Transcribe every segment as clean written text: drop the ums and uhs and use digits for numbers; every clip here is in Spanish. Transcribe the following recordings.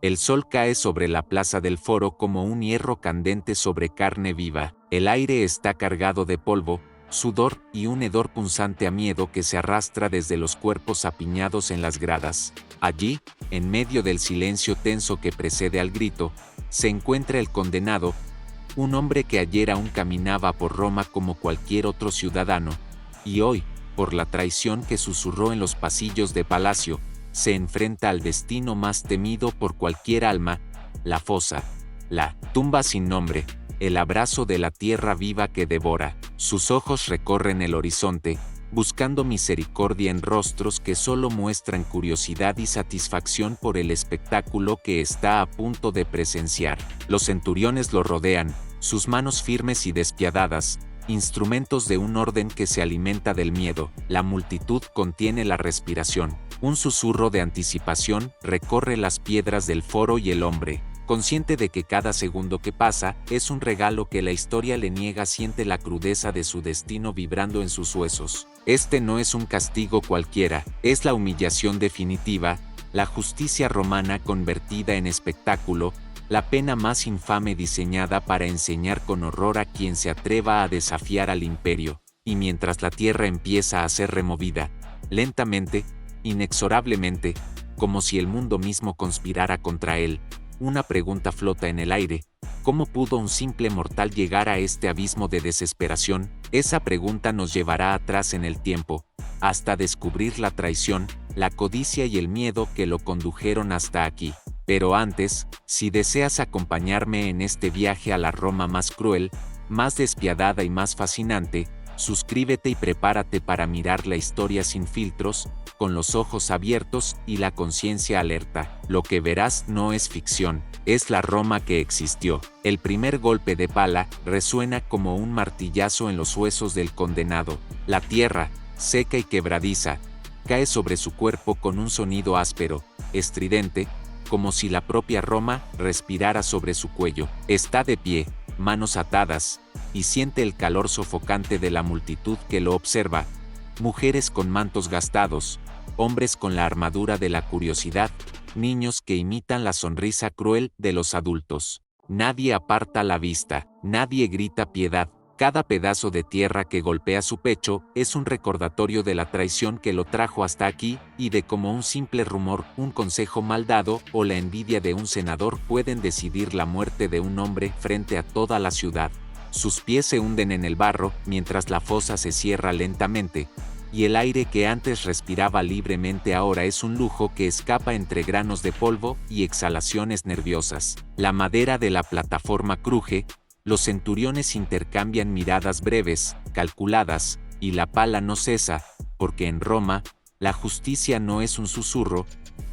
El sol cae sobre la plaza del foro como un hierro candente sobre carne viva. El aire está cargado de polvo, sudor y un hedor punzante a miedo que se arrastra desde los cuerpos apiñados en las gradas. Allí, en medio del silencio tenso que precede al grito, se encuentra el condenado, un hombre que ayer aún caminaba por Roma como cualquier otro ciudadano, y hoy, por la traición que susurró en los pasillos de palacio, se enfrenta al destino más temido por cualquier alma, la fosa, la tumba sin nombre, el abrazo de la tierra viva que devora. Sus ojos recorren el horizonte, buscando misericordia en rostros que solo muestran curiosidad y satisfacción por el espectáculo que está a punto de presenciar. Los centuriones lo rodean, sus manos firmes y despiadadas, instrumentos de un orden que se alimenta del miedo. La multitud contiene la respiración. Un susurro de anticipación recorre las piedras del foro y el hombre, consciente de que cada segundo que pasa es un regalo que la historia le niega, siente la crudeza de su destino vibrando en sus huesos. Este no es un castigo cualquiera, es la humillación definitiva, la justicia romana convertida en espectáculo, la pena más infame diseñada para enseñar con horror a quien se atreva a desafiar al imperio. Y mientras la tierra empieza a ser removida, lentamente, inexorablemente, como si el mundo mismo conspirara contra él, una pregunta flota en el aire: ¿cómo pudo un simple mortal llegar a este abismo de desesperación? Esa pregunta nos llevará atrás en el tiempo, hasta descubrir la traición, la codicia y el miedo que lo condujeron hasta aquí. Pero antes, si deseas acompañarme en este viaje a la Roma más cruel, más despiadada y más fascinante, suscríbete y prepárate para mirar la historia sin filtros, con los ojos abiertos y la conciencia alerta. Lo que verás no es ficción, es la Roma que existió. El primer golpe de pala resuena como un martillazo en los huesos del condenado. La tierra, seca y quebradiza, cae sobre su cuerpo con un sonido áspero, estridente, como si la propia Roma respirara sobre su cuello. Está de pie, manos atadas, y siente el calor sofocante de la multitud que lo observa. Mujeres con mantos gastados, hombres con la armadura de la curiosidad, niños que imitan la sonrisa cruel de los adultos. Nadie aparta la vista, nadie grita piedad. Cada pedazo de tierra que golpea su pecho es un recordatorio de la traición que lo trajo hasta aquí, y de cómo un simple rumor, un consejo mal dado o la envidia de un senador pueden decidir la muerte de un hombre frente a toda la ciudad. Sus pies se hunden en el barro mientras la fosa se cierra lentamente, y el aire que antes respiraba libremente ahora es un lujo que escapa entre granos de polvo y exhalaciones nerviosas. La madera de la plataforma cruje, los centuriones intercambian miradas breves, calculadas, y la pala no cesa, porque en Roma, la justicia no es un susurro,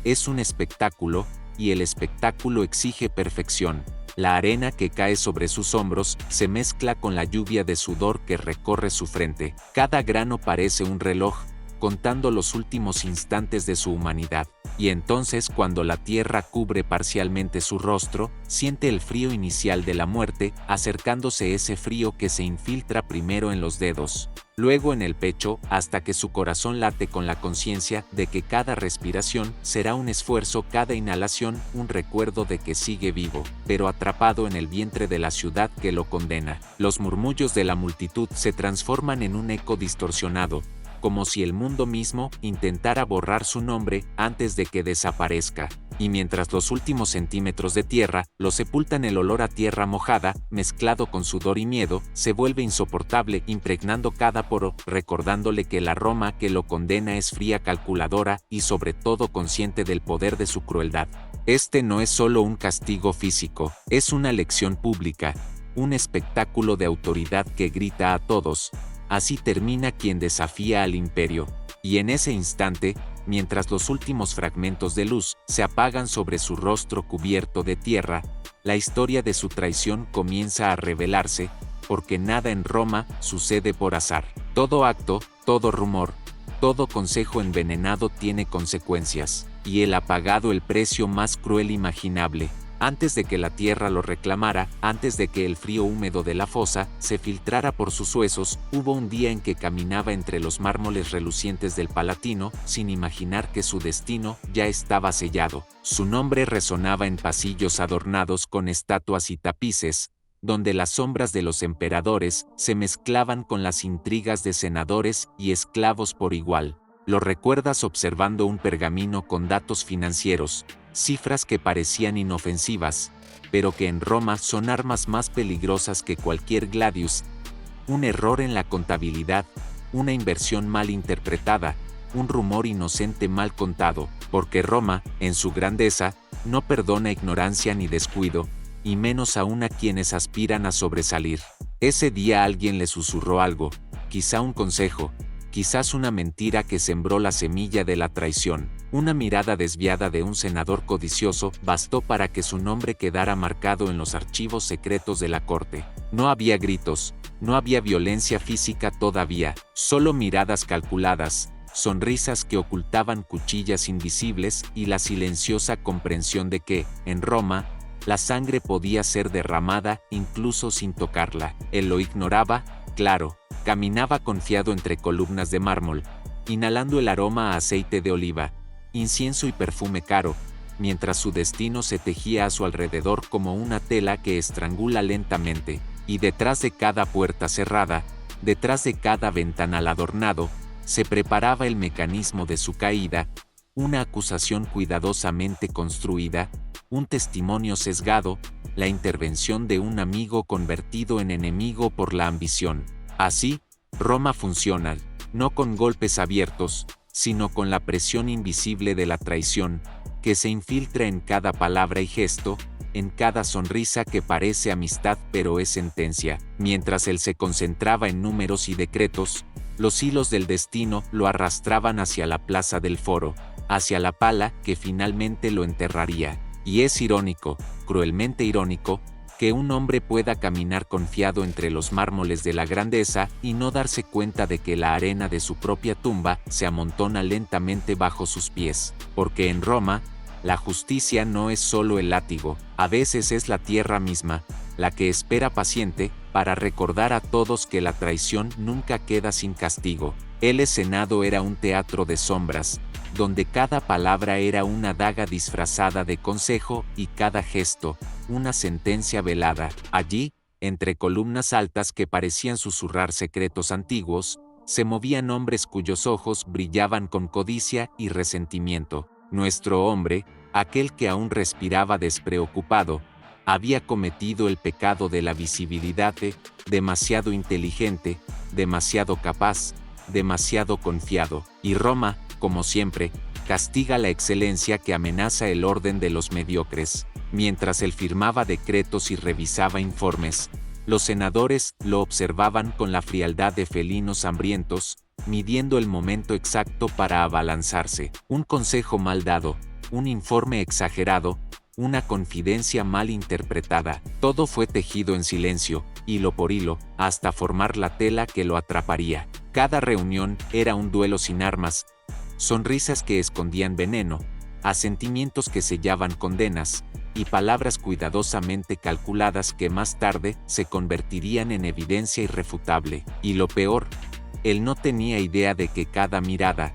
es un espectáculo, y el espectáculo exige perfección. La arena que cae sobre sus hombros se mezcla con la lluvia de sudor que recorre su frente. Cada grano parece un reloj, contando los últimos instantes de su humanidad. Y entonces, cuando la tierra cubre parcialmente su rostro, siente el frío inicial de la muerte, acercándose ese frío que se infiltra primero en los dedos, luego en el pecho, hasta que su corazón late con la conciencia de que cada respiración será un esfuerzo, cada inhalación un recuerdo de que sigue vivo, pero atrapado en el vientre de la ciudad que lo condena. Los murmullos de la multitud se transforman en un eco distorsionado, como si el mundo mismo intentara borrar su nombre antes de que desaparezca. Y mientras los últimos centímetros de tierra lo sepultan, el olor a tierra mojada, mezclado con sudor y miedo, se vuelve insoportable, impregnando cada poro, recordándole que la Roma que lo condena es fría, calculadora y sobre todo consciente del poder de su crueldad. Este no es solo un castigo físico, es una lección pública, un espectáculo de autoridad que grita a todos: así termina quien desafía al imperio. Y en ese instante, mientras los últimos fragmentos de luz se apagan sobre su rostro cubierto de tierra, la historia de su traición comienza a revelarse, porque nada en Roma sucede por azar. Todo acto, todo rumor, todo consejo envenenado tiene consecuencias, y él ha pagado el precio más cruel imaginable. Antes de que la tierra lo reclamara, antes de que el frío húmedo de la fosa se filtrara por sus huesos, hubo un día en que caminaba entre los mármoles relucientes del Palatino, sin imaginar que su destino ya estaba sellado. Su nombre resonaba en pasillos adornados con estatuas y tapices, donde las sombras de los emperadores se mezclaban con las intrigas de senadores y esclavos por igual. Lo recuerdas observando un pergamino con datos financieros, cifras que parecían inofensivas, pero que en Roma son armas más peligrosas que cualquier gladius. Un error en la contabilidad, una inversión mal interpretada, un rumor inocente mal contado, porque Roma, en su grandeza, no perdona ignorancia ni descuido, y menos aún a quienes aspiran a sobresalir. Ese día alguien le susurró algo, quizá un consejo, quizás una mentira que sembró la semilla de la traición. Una mirada desviada de un senador codicioso bastó para que su nombre quedara marcado en los archivos secretos de la corte. No había gritos, no había violencia física todavía, solo miradas calculadas, sonrisas que ocultaban cuchillas invisibles y la silenciosa comprensión de que, en Roma, la sangre podía ser derramada incluso sin tocarla. Él lo ignoraba, claro, caminaba confiado entre columnas de mármol, inhalando el aroma a aceite de oliva, incienso y perfume caro, mientras su destino se tejía a su alrededor como una tela que estrangula lentamente, y detrás de cada puerta cerrada, detrás de cada ventanal adornado, se preparaba el mecanismo de su caída, una acusación cuidadosamente construida, un testimonio sesgado, la intervención de un amigo convertido en enemigo por la ambición. Así, Roma funciona, no con golpes abiertos, sino con la presión invisible de la traición, que se infiltra en cada palabra y gesto, en cada sonrisa que parece amistad pero es sentencia. Mientras él se concentraba en números y decretos, los hilos del destino lo arrastraban hacia la plaza del foro, hacia la pala que finalmente lo enterraría. Y es irónico, cruelmente irónico, que un hombre pueda caminar confiado entre los mármoles de la grandeza y no darse cuenta de que la arena de su propia tumba se amontona lentamente bajo sus pies, porque en Roma, la justicia no es solo el látigo, a veces es la tierra misma, la que espera paciente, para recordar a todos que la traición nunca queda sin castigo. El Senado era un teatro de sombras, donde cada palabra era una daga disfrazada de consejo y cada gesto, una sentencia velada. Allí, entre columnas altas que parecían susurrar secretos antiguos, se movían hombres cuyos ojos brillaban con codicia y resentimiento. Nuestro hombre, aquel que aún respiraba despreocupado, había cometido el pecado de la visibilidad demasiado inteligente, demasiado capaz, demasiado confiado, y Roma, como siempre, castiga la excelencia que amenaza el orden de los mediocres. Mientras él firmaba decretos y revisaba informes, los senadores lo observaban con la frialdad de felinos hambrientos, midiendo el momento exacto para abalanzarse. Un consejo mal dado, un informe exagerado, una confidencia mal interpretada, todo fue tejido en silencio, hilo por hilo, hasta formar la tela que lo atraparía. Cada reunión era un duelo sin armas, sonrisas que escondían veneno, asentimientos que sellaban condenas, y palabras cuidadosamente calculadas que más tarde se convertirían en evidencia irrefutable. Y lo peor, él no tenía idea de que cada mirada,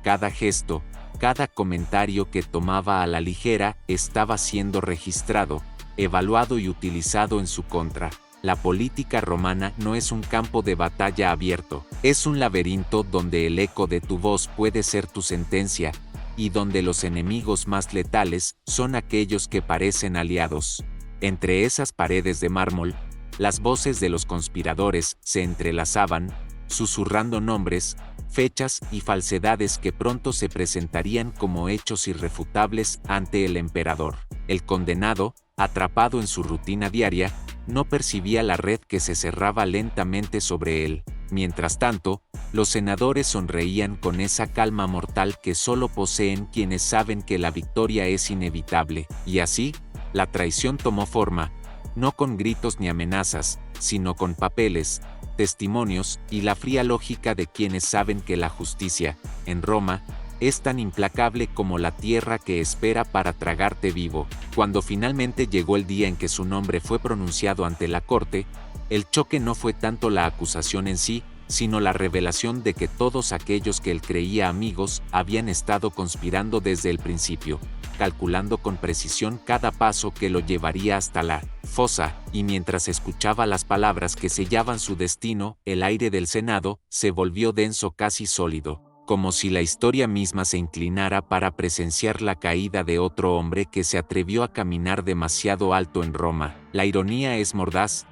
cada gesto, cada comentario que tomaba a la ligera estaba siendo registrado, evaluado y utilizado en su contra. La política romana no es un campo de batalla abierto, es un laberinto donde el eco de tu voz puede ser tu sentencia, y donde los enemigos más letales son aquellos que parecen aliados. Entre esas paredes de mármol, las voces de los conspiradores se entrelazaban, susurrando nombres, fechas y falsedades que pronto se presentarían como hechos irrefutables ante el emperador. El condenado, atrapado en su rutina diaria, no percibía la red que se cerraba lentamente sobre él. Mientras tanto, los senadores sonreían con esa calma mortal que solo poseen quienes saben que la victoria es inevitable. Y así, la traición tomó forma, no con gritos ni amenazas, sino con papeles, testimonios y la fría lógica de quienes saben que la justicia, en Roma, es tan implacable como la tierra que espera para tragarte vivo. Cuando finalmente llegó el día en que su nombre fue pronunciado ante la corte, el choque no fue tanto la acusación en sí, sino la revelación de que todos aquellos que él creía amigos habían estado conspirando desde el principio, calculando con precisión cada paso que lo llevaría hasta la fosa, y mientras escuchaba las palabras que sellaban su destino, el aire del Senado se volvió denso, casi sólido, como si la historia misma se inclinara para presenciar la caída de otro hombre que se atrevió a caminar demasiado alto en Roma. La ironía es mordaz.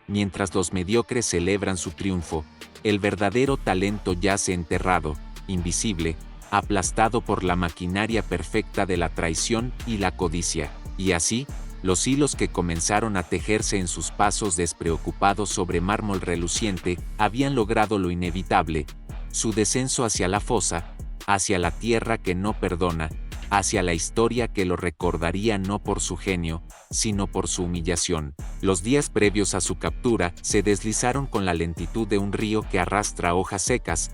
Mientras los mediocres celebran su triunfo, el verdadero talento yace enterrado, invisible, aplastado por la maquinaria perfecta de la traición y la codicia. Y así, los hilos que comenzaron a tejerse en sus pasos despreocupados sobre mármol reluciente habían logrado lo inevitable: su descenso hacia la fosa, hacia la tierra que no perdona, hacia la historia que lo recordaría no por su genio, sino por su humillación. Los días previos a su captura se deslizaron con la lentitud de un río que arrastra hojas secas,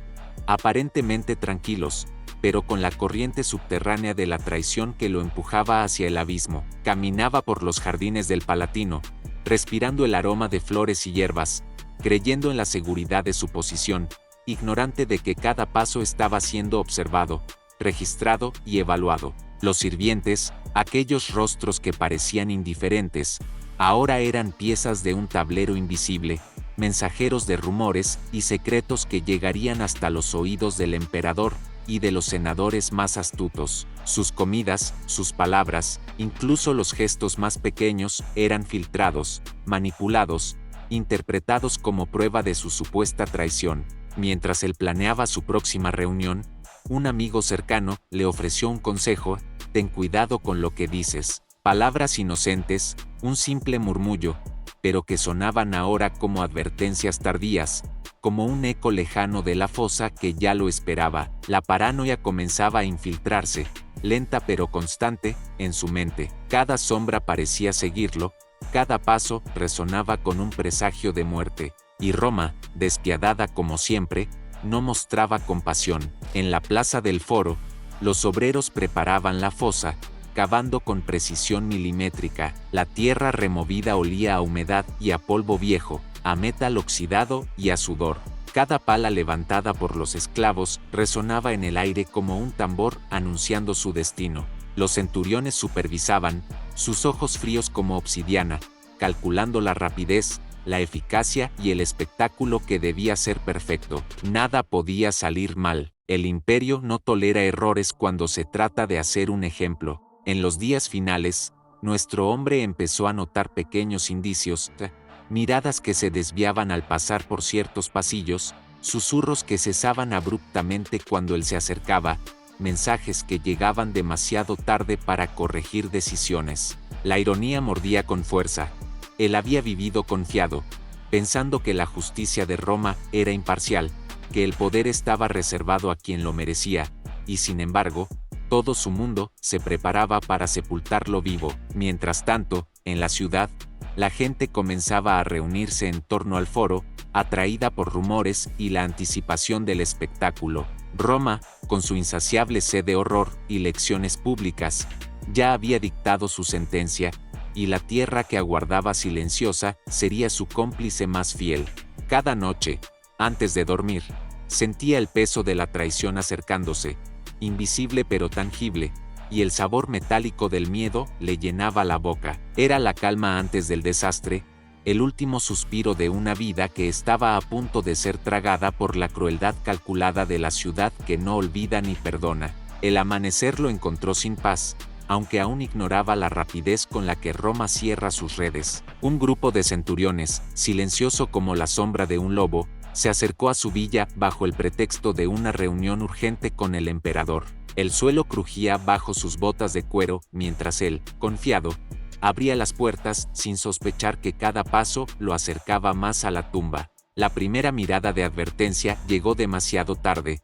aparentemente tranquilos, pero con la corriente subterránea de la traición que lo empujaba hacia el abismo. Caminaba por los jardines del Palatino, respirando el aroma de flores y hierbas, creyendo en la seguridad de su posición, ignorante de que cada paso estaba siendo observado, registrado y evaluado. Los sirvientes, aquellos rostros que parecían indiferentes, ahora eran piezas de un tablero invisible, mensajeros de rumores y secretos que llegarían hasta los oídos del emperador y de los senadores más astutos. Sus comidas, sus palabras, incluso los gestos más pequeños, eran filtrados, manipulados, interpretados como prueba de su supuesta traición. Mientras él planeaba su próxima reunión, un amigo cercano le ofreció un consejo: ten cuidado con lo que dices. Palabras inocentes, un simple murmullo, pero que sonaban ahora como advertencias tardías, como un eco lejano de la fosa que ya lo esperaba. La paranoia comenzaba a infiltrarse, lenta pero constante, en su mente. Cada sombra parecía seguirlo, cada paso resonaba con un presagio de muerte. Y Roma, despiadada como siempre, no mostraba compasión. En la plaza del Foro, los obreros preparaban la fosa, cavando con precisión milimétrica. La tierra removida olía a humedad y a polvo viejo, a metal oxidado y a sudor. Cada pala levantada por los esclavos resonaba en el aire como un tambor anunciando su destino. Los centuriones supervisaban, sus ojos fríos como obsidiana, calculando la rapidez, la eficacia y el espectáculo que debía ser perfecto. Nada podía salir mal. El imperio no tolera errores cuando se trata de hacer un ejemplo. En los días finales, nuestro hombre empezó a notar pequeños indicios, miradas que se desviaban al pasar por ciertos pasillos, susurros que cesaban abruptamente cuando él se acercaba, mensajes que llegaban demasiado tarde para corregir decisiones. La ironía mordía con fuerza. Él había vivido confiado, pensando que la justicia de Roma era imparcial, que el poder estaba reservado a quien lo merecía, y sin embargo, todo su mundo se preparaba para sepultarlo vivo. Mientras tanto, en la ciudad, la gente comenzaba a reunirse en torno al foro, atraída por rumores y la anticipación del espectáculo. Roma, con su insaciable sed de horror y lecciones públicas, ya había dictado su sentencia, y la tierra que aguardaba silenciosa sería su cómplice más fiel. Cada noche, antes de dormir, sentía el peso de la traición acercándose, invisible pero tangible, y el sabor metálico del miedo le llenaba la boca. Era la calma antes del desastre, el último suspiro de una vida que estaba a punto de ser tragada por la crueldad calculada de la ciudad que no olvida ni perdona. El amanecer lo encontró sin paz, aunque aún ignoraba la rapidez con la que Roma cierra sus redes. Un grupo de centuriones, silencioso como la sombra de un lobo, se acercó a su villa bajo el pretexto de una reunión urgente con el emperador. El suelo crujía bajo sus botas de cuero mientras él, confiado, abría las puertas sin sospechar que cada paso lo acercaba más a la tumba. La primera mirada de advertencia llegó demasiado tarde.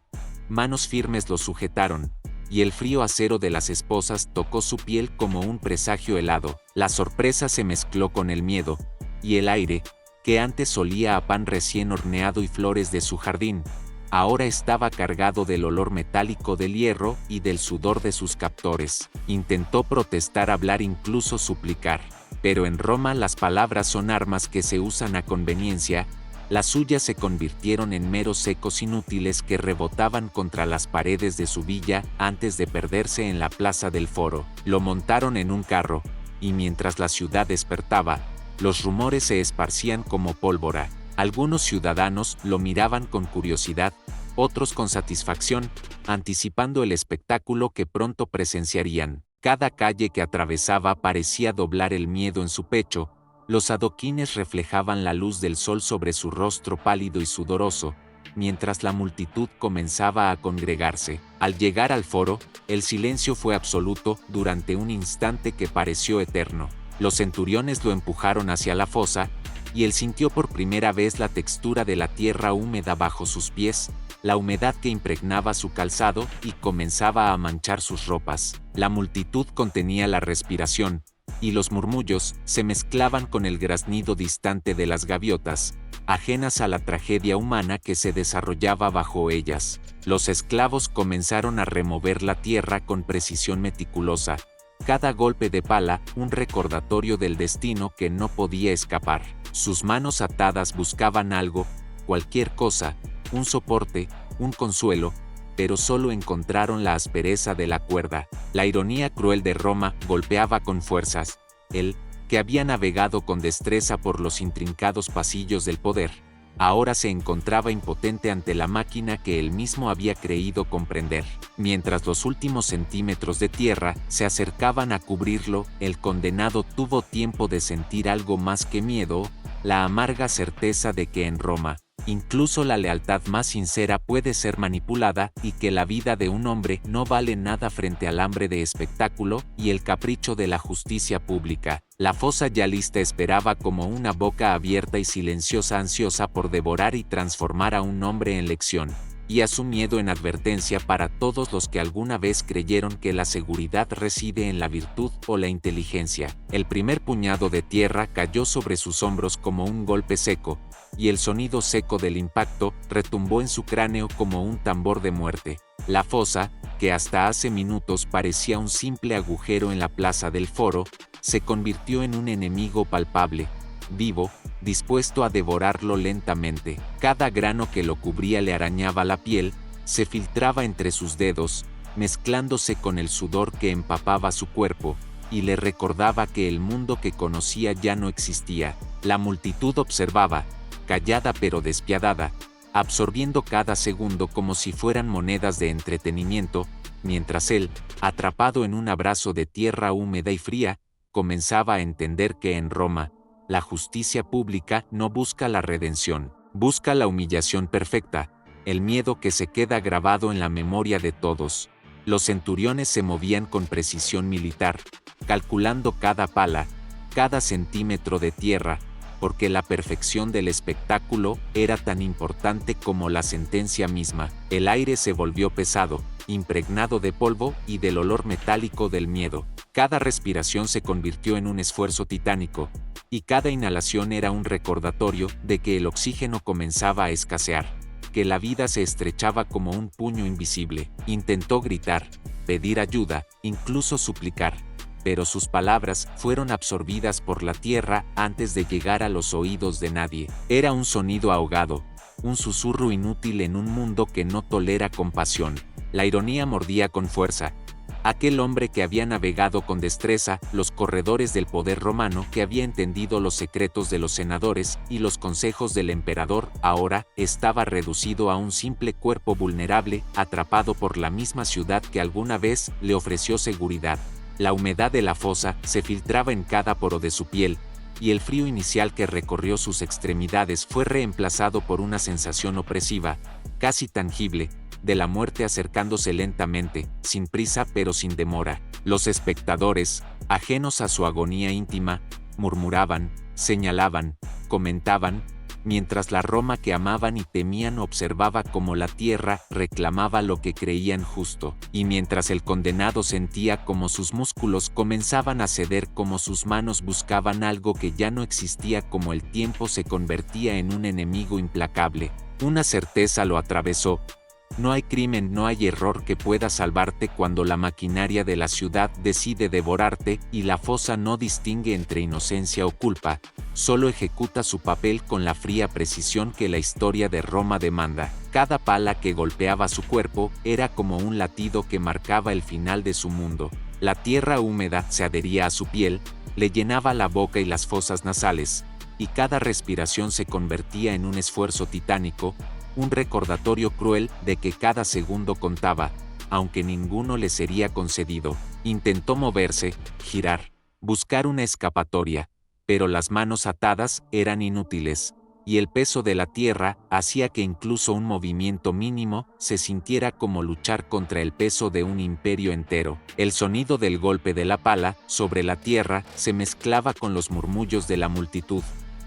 Manos firmes lo sujetaron, y el frío acero de las esposas tocó su piel como un presagio helado. La sorpresa se mezcló con el miedo, y el aire, que antes olía a pan recién horneado y flores de su jardín, ahora estaba cargado del olor metálico del hierro y del sudor de sus captores. Intentó protestar, hablar, incluso suplicar. Pero en Roma las palabras son armas que se usan a conveniencia. Las suyas se convirtieron en meros ecos inútiles que rebotaban contra las paredes de su villa antes de perderse en la plaza del Foro. Lo montaron en un carro, y mientras la ciudad despertaba, los rumores se esparcían como pólvora. Algunos ciudadanos lo miraban con curiosidad, otros con satisfacción, anticipando el espectáculo que pronto presenciarían. Cada calle que atravesaba parecía doblar el miedo en su pecho. Los adoquines reflejaban la luz del sol sobre su rostro pálido y sudoroso, mientras la multitud comenzaba a congregarse. Al llegar al foro, el silencio fue absoluto durante un instante que pareció eterno. Los centuriones lo empujaron hacia la fosa, y él sintió por primera vez la textura de la tierra húmeda bajo sus pies, la humedad que impregnaba su calzado y comenzaba a manchar sus ropas. La multitud contenía la respiración, y los murmullos se mezclaban con el graznido distante de las gaviotas, ajenas a la tragedia humana que se desarrollaba bajo ellas. Los esclavos comenzaron a remover la tierra con precisión meticulosa, cada golpe de pala un recordatorio del destino que no podía escapar. Sus manos atadas buscaban algo, cualquier cosa, un soporte, un consuelo, pero solo encontraron la aspereza de la cuerda. La ironía cruel de Roma golpeaba con fuerzas. Él, que había navegado con destreza por los intrincados pasillos del poder, ahora se encontraba impotente ante la máquina que él mismo había creído comprender. Mientras los últimos centímetros de tierra se acercaban a cubrirlo, el condenado tuvo tiempo de sentir algo más que miedo, la amarga certeza de que en Roma, incluso la lealtad más sincera puede ser manipulada y que la vida de un hombre no vale nada frente al hambre de espectáculo y el capricho de la justicia pública. La fosa ya lista esperaba como una boca abierta y silenciosa, ansiosa por devorar y transformar a un hombre en lección, y a su miedo en advertencia para todos los que alguna vez creyeron que la seguridad reside en la virtud o la inteligencia. El primer puñado de tierra cayó sobre sus hombros como un golpe seco, y el sonido seco del impacto retumbó en su cráneo como un tambor de muerte. La fosa, que hasta hace minutos parecía un simple agujero en la plaza del Foro, se convirtió en un enemigo palpable, vivo, dispuesto a devorarlo lentamente. Cada grano que lo cubría le arañaba la piel, se filtraba entre sus dedos, mezclándose con el sudor que empapaba su cuerpo, y le recordaba que el mundo que conocía ya no existía. La multitud observaba, callada pero despiadada, absorbiendo cada segundo como si fueran monedas de entretenimiento, mientras él, atrapado en un abrazo de tierra húmeda y fría, comenzaba a entender que en Roma, la justicia pública no busca la redención, busca la humillación perfecta, el miedo que se queda grabado en la memoria de todos. Los centuriones se movían con precisión militar, calculando cada pala, cada centímetro de tierra, porque la perfección del espectáculo era tan importante como la sentencia misma. El aire se volvió pesado, impregnado de polvo y del olor metálico del miedo. Cada respiración se convirtió en un esfuerzo titánico, y cada inhalación era un recordatorio de que el oxígeno comenzaba a escasear, que la vida se estrechaba como un puño invisible. Intentó gritar, pedir ayuda, incluso suplicar, pero sus palabras fueron absorbidas por la tierra antes de llegar a los oídos de nadie. Era un sonido ahogado, un susurro inútil en un mundo que no tolera compasión. La ironía mordía con fuerza. Aquel hombre que había navegado con destreza los corredores del poder romano, que había entendido los secretos de los senadores y los consejos del emperador, ahora estaba reducido a un simple cuerpo vulnerable, atrapado por la misma ciudad que alguna vez le ofreció seguridad. La humedad de la fosa se filtraba en cada poro de su piel, y el frío inicial que recorrió sus extremidades fue reemplazado por una sensación opresiva, casi tangible, de la muerte acercándose lentamente, sin prisa pero sin demora. Los espectadores, ajenos a su agonía íntima, murmuraban, señalaban, comentaban, mientras la Roma que amaban y temían observaba cómo la tierra reclamaba lo que creían justo, y mientras el condenado sentía cómo sus músculos comenzaban a ceder, cómo sus manos buscaban algo que ya no existía, como el tiempo se convertía en un enemigo implacable. Una certeza lo atravesó. No hay crimen, no hay error que pueda salvarte cuando la maquinaria de la ciudad decide devorarte y la fosa no distingue entre inocencia o culpa, solo ejecuta su papel con la fría precisión que la historia de Roma demanda. Cada pala que golpeaba su cuerpo era como un latido que marcaba el final de su mundo. La tierra húmeda se adhería a su piel, le llenaba la boca y las fosas nasales, y cada respiración se convertía en un esfuerzo titánico, un recordatorio cruel de que cada segundo contaba, aunque ninguno le sería concedido. Intentó moverse, girar, buscar una escapatoria, pero las manos atadas eran inútiles, y el peso de la tierra hacía que incluso un movimiento mínimo se sintiera como luchar contra el peso de un imperio entero. El sonido del golpe de la pala sobre la tierra se mezclaba con los murmullos de la multitud,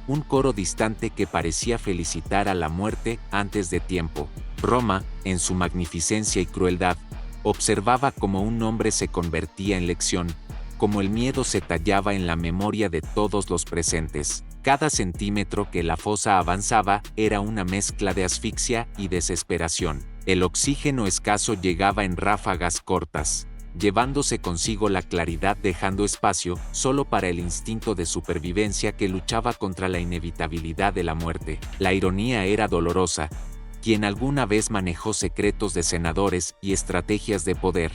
un coro distante que parecía felicitar a la muerte antes de tiempo. Roma, en su magnificencia y crueldad, observaba cómo un hombre se convertía en lección, como el miedo se tallaba en la memoria de todos los presentes. Cada centímetro que la fosa avanzaba era una mezcla de asfixia y desesperación. El oxígeno escaso llegaba en ráfagas cortas, llevándose consigo la claridad, dejando espacio solo para el instinto de supervivencia que luchaba contra la inevitabilidad de la muerte. La ironía era dolorosa. Quien alguna vez manejó secretos de senadores y estrategias de poder,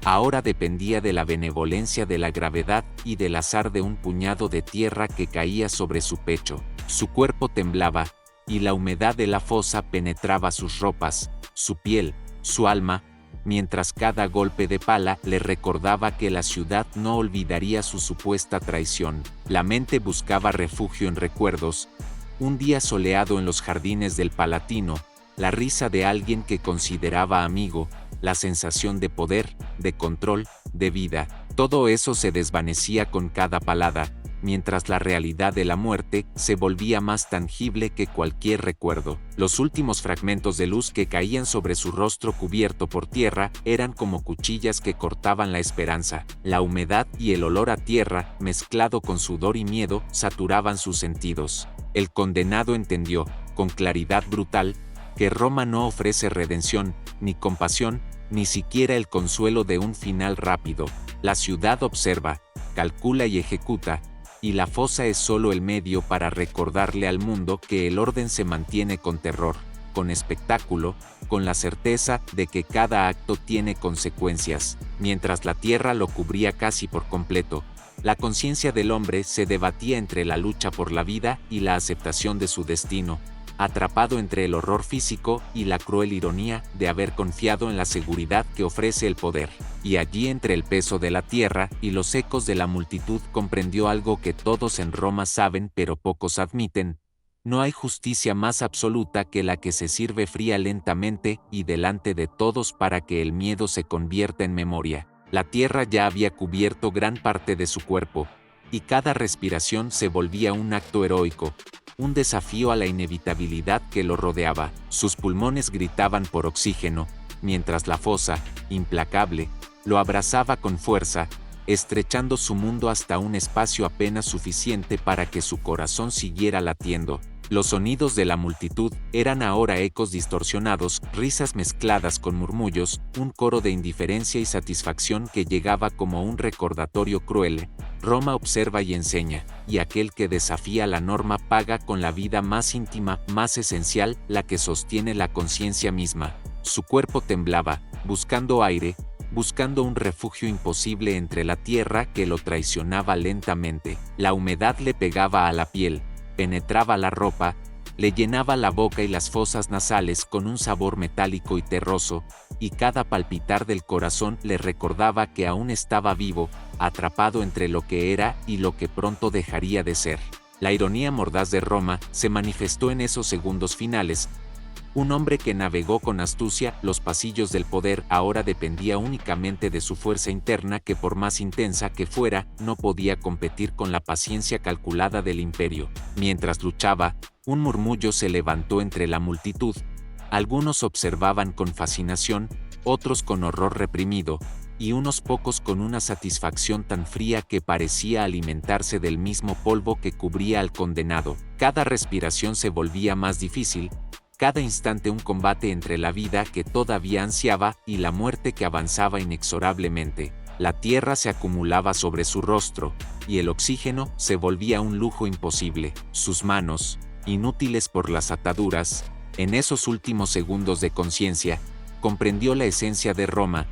ahora dependía de la benevolencia de la gravedad y del azar de un puñado de tierra que caía sobre su pecho. Su cuerpo temblaba, y la humedad de la fosa penetraba sus ropas, su piel, su alma, mientras cada golpe de pala le recordaba que la ciudad no olvidaría su supuesta traición. La mente buscaba refugio en recuerdos. Un día soleado en los jardines del Palatino, la risa de alguien que consideraba amigo, la sensación de poder, de control, de vida, todo eso se desvanecía con cada palada, mientras la realidad de la muerte se volvía más tangible que cualquier recuerdo. Los últimos fragmentos de luz que caían sobre su rostro cubierto por tierra eran como cuchillas que cortaban la esperanza. La humedad y el olor a tierra, mezclado con sudor y miedo, saturaban sus sentidos. El condenado entendió, con claridad brutal, que Roma no ofrece redención, ni compasión, ni siquiera el consuelo de un final rápido. La ciudad observa, calcula y ejecuta, y la fosa es solo el medio para recordarle al mundo que el orden se mantiene con terror, con espectáculo, con la certeza de que cada acto tiene consecuencias. Mientras la tierra lo cubría casi por completo, la conciencia del hombre se debatía entre la lucha por la vida y la aceptación de su destino, atrapado entre el horror físico y la cruel ironía de haber confiado en la seguridad que ofrece el poder. Y allí, entre el peso de la tierra y los ecos de la multitud, comprendió algo que todos en Roma saben pero pocos admiten: no hay justicia más absoluta que la que se sirve fría lentamente y delante de todos para que el miedo se convierta en memoria. La tierra ya había cubierto gran parte de su cuerpo, y cada respiración se volvía un acto heroico, un desafío a la inevitabilidad que lo rodeaba. Sus pulmones gritaban por oxígeno, mientras la fosa, implacable, lo abrazaba con fuerza, estrechando su mundo hasta un espacio apenas suficiente para que su corazón siguiera latiendo. Los sonidos de la multitud eran ahora ecos distorsionados, risas mezcladas con murmullos, un coro de indiferencia y satisfacción que llegaba como un recordatorio cruel. Roma observa y enseña, y aquel que desafía la norma paga con la vida más íntima, más esencial, la que sostiene la conciencia misma. Su cuerpo temblaba, buscando aire, buscando un refugio imposible entre la tierra que lo traicionaba lentamente. La humedad le pegaba a la piel, penetraba la ropa, le llenaba la boca y las fosas nasales con un sabor metálico y terroso, y cada palpitar del corazón le recordaba que aún estaba vivo, atrapado entre lo que era y lo que pronto dejaría de ser. La ironía mordaz de Roma se manifestó en esos segundos finales. Un hombre que navegó con astucia los pasillos del poder ahora dependía únicamente de su fuerza interna que, por más intensa que fuera, no podía competir con la paciencia calculada del imperio. Mientras luchaba, un murmullo se levantó entre la multitud. Algunos observaban con fascinación, otros con horror reprimido, y unos pocos con una satisfacción tan fría que parecía alimentarse del mismo polvo que cubría al condenado. Cada respiración se volvía más difícil, cada instante un combate entre la vida que todavía ansiaba y la muerte que avanzaba inexorablemente. La tierra se acumulaba sobre su rostro, y el oxígeno se volvía un lujo imposible. Sus manos, inútiles por las ataduras, en esos últimos segundos de conciencia, comprendió la esencia de Roma,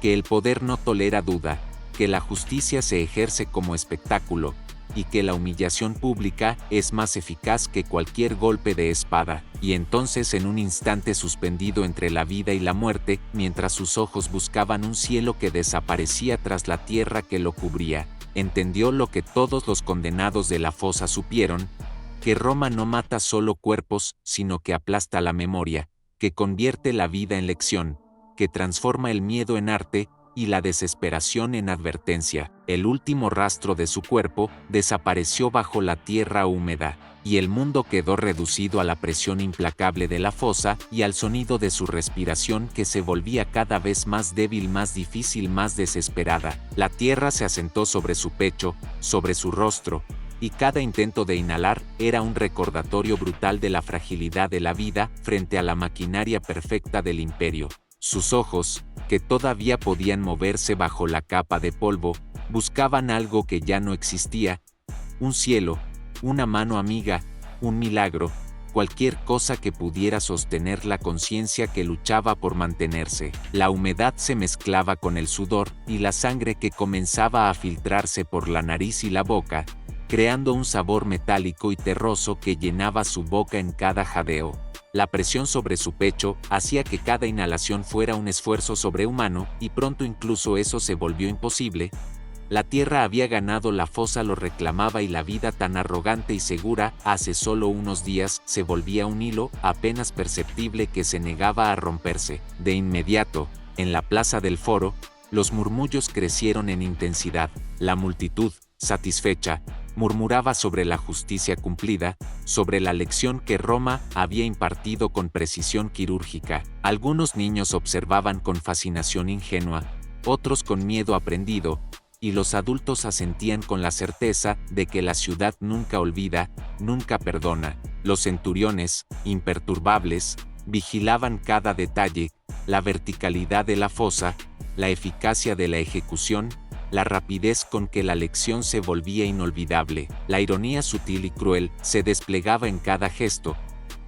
que el poder no tolera duda, que la justicia se ejerce como espectáculo, y que la humillación pública es más eficaz que cualquier golpe de espada. Y entonces, en un instante suspendido entre la vida y la muerte, mientras sus ojos buscaban un cielo que desaparecía tras la tierra que lo cubría, entendió lo que todos los condenados de la fosa supieron, que Roma no mata solo cuerpos, sino que aplasta la memoria, que convierte la vida en lección, que transforma el miedo en arte, y la desesperación en advertencia. El último rastro de su cuerpo desapareció bajo la tierra húmeda, y el mundo quedó reducido a la presión implacable de la fosa y al sonido de su respiración que se volvía cada vez más débil, más difícil, más desesperada. La tierra se asentó sobre su pecho, sobre su rostro, y cada intento de inhalar era un recordatorio brutal de la fragilidad de la vida frente a la maquinaria perfecta del imperio. Sus ojos, que todavía podían moverse bajo la capa de polvo, buscaban algo que ya no existía: un cielo, una mano amiga, un milagro, cualquier cosa que pudiera sostener la conciencia que luchaba por mantenerse. La humedad se mezclaba con el sudor y la sangre que comenzaba a filtrarse por la nariz y la boca, creando un sabor metálico y terroso que llenaba su boca en cada jadeo. La presión sobre su pecho hacía que cada inhalación fuera un esfuerzo sobrehumano, y pronto incluso eso se volvió imposible. La tierra había ganado, la fosa lo reclamaba, y la vida tan arrogante y segura hace solo unos días se volvía un hilo apenas perceptible que se negaba a romperse. De inmediato, en la plaza del Foro, los murmullos crecieron en intensidad. La multitud, satisfecha, murmuraba sobre la justicia cumplida, sobre la lección que Roma había impartido con precisión quirúrgica. Algunos niños observaban con fascinación ingenua, otros con miedo aprendido, y los adultos asentían con la certeza de que la ciudad nunca olvida, nunca perdona. Los centuriones, imperturbables, vigilaban cada detalle: la verticalidad de la fosa, la eficacia de la ejecución, la rapidez con que la lección se volvía inolvidable. La ironía sutil y cruel se desplegaba en cada gesto.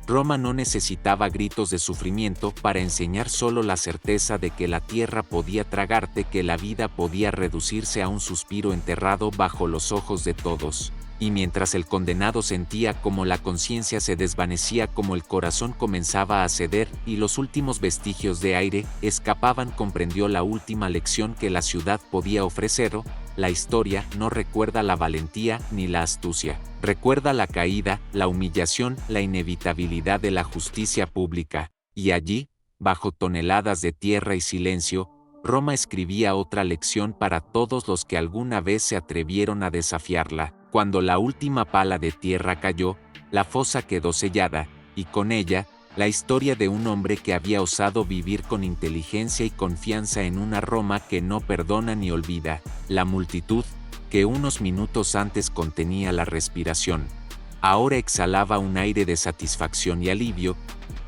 Roma no necesitaba gritos de sufrimiento para enseñar, solo la certeza de que la tierra podía tragarte, que la vida podía reducirse a un suspiro enterrado bajo los ojos de todos. Y mientras el condenado sentía como la conciencia se desvanecía, como el corazón comenzaba a ceder y los últimos vestigios de aire escapaban, comprendió la última lección que la ciudad podía ofrecer: la historia no recuerda la valentía ni la astucia, recuerda la caída, la humillación, la inevitabilidad de la justicia pública. Y allí, bajo toneladas de tierra y silencio, Roma escribía otra lección para todos los que alguna vez se atrevieron a desafiarla. Cuando la última pala de tierra cayó, la fosa quedó sellada, y con ella, la historia de un hombre que había osado vivir con inteligencia y confianza en una Roma que no perdona ni olvida. La multitud, que unos minutos antes contenía la respiración, ahora exhalaba un aire de satisfacción y alivio.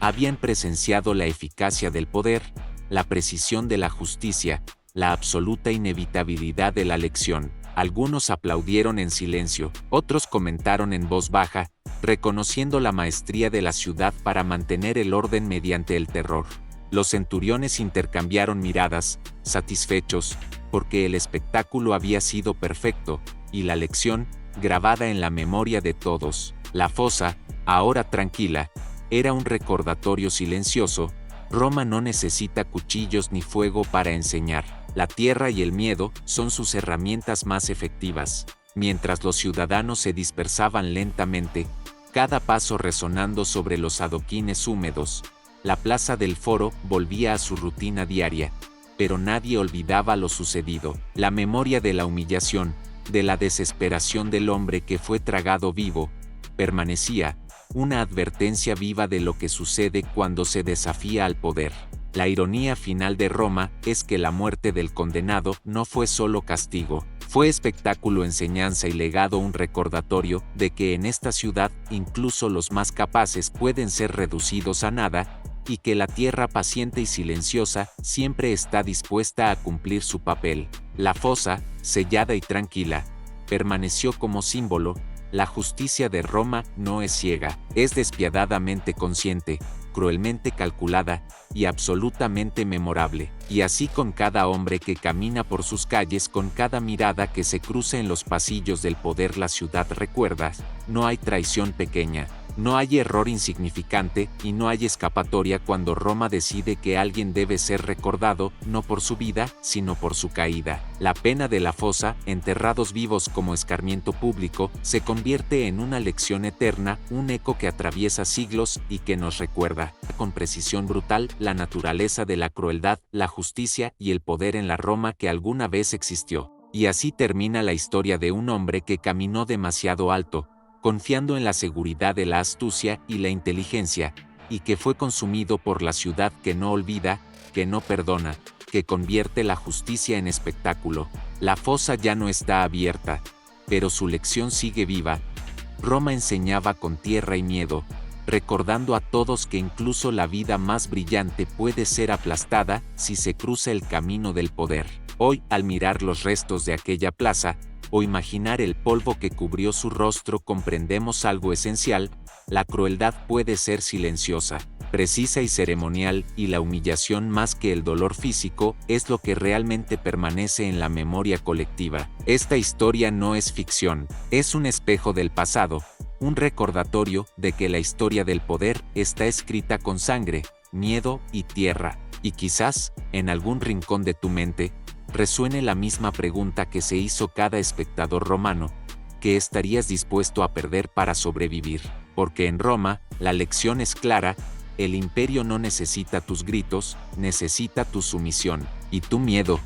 Habían presenciado la eficacia del poder, la precisión de la justicia, la absoluta inevitabilidad de la lección. Algunos aplaudieron en silencio, otros comentaron en voz baja, reconociendo la maestría de la ciudad para mantener el orden mediante el terror. Los centuriones intercambiaron miradas, satisfechos, porque el espectáculo había sido perfecto, y la lección, grabada en la memoria de todos. La fosa, ahora tranquila, era un recordatorio silencioso: Roma no necesita cuchillos ni fuego para enseñar. La tierra y el miedo son sus herramientas más efectivas. Mientras los ciudadanos se dispersaban lentamente, cada paso resonando sobre los adoquines húmedos, la plaza del Foro volvía a su rutina diaria, pero nadie olvidaba lo sucedido. La memoria de la humillación, de la desesperación del hombre que fue tragado vivo, permanecía, una advertencia viva de lo que sucede cuando se desafía al poder. La ironía final de Roma es que la muerte del condenado no fue solo castigo, Fue espectáculo, enseñanza y legado, un recordatorio de que en esta ciudad incluso los más capaces pueden ser reducidos a nada, y que la tierra paciente y silenciosa siempre está dispuesta a cumplir su papel. La fosa, sellada y tranquila, permaneció como símbolo. La justicia de Roma no es ciega, es despiadadamente consciente, cruelmente calculada y absolutamente memorable. Y así con cada hombre que camina por sus calles, con cada mirada que se cruza en los pasillos del poder, la ciudad recuerda: no hay traición pequeña, no hay error insignificante y no hay escapatoria cuando Roma decide que alguien debe ser recordado, no por su vida, sino por su caída. La pena de la fosa, enterrados vivos como escarmiento público, se convierte en una lección eterna, un eco que atraviesa siglos y que nos recuerda, con precisión brutal, la naturaleza de la crueldad, la justicia y el poder en la Roma que alguna vez existió. Y así termina la historia de un hombre que caminó demasiado alto, confiando en la seguridad de la astucia y la inteligencia, y que fue consumido por la ciudad que no olvida, que no perdona, que convierte la justicia en espectáculo. La fosa ya no está abierta, pero su lección sigue viva. Roma enseñaba con tierra y miedo, recordando a todos que incluso la vida más brillante puede ser aplastada si se cruza el camino del poder. Hoy, al mirar los restos de aquella plaza, o imaginar el polvo que cubrió su rostro, comprendemos algo esencial: la crueldad puede ser silenciosa, precisa y ceremonial, y la humillación, más que el dolor físico, es lo que realmente permanece en la memoria colectiva. Esta historia no es ficción, es un espejo del pasado, un recordatorio de que la historia del poder está escrita con sangre, miedo y tierra. Y quizás, en algún rincón de tu mente, resuene la misma pregunta que se hizo cada espectador romano: ¿qué estarías dispuesto a perder para sobrevivir? Porque en Roma, la lección es clara: el imperio no necesita tus gritos, necesita tu sumisión y tu miedo.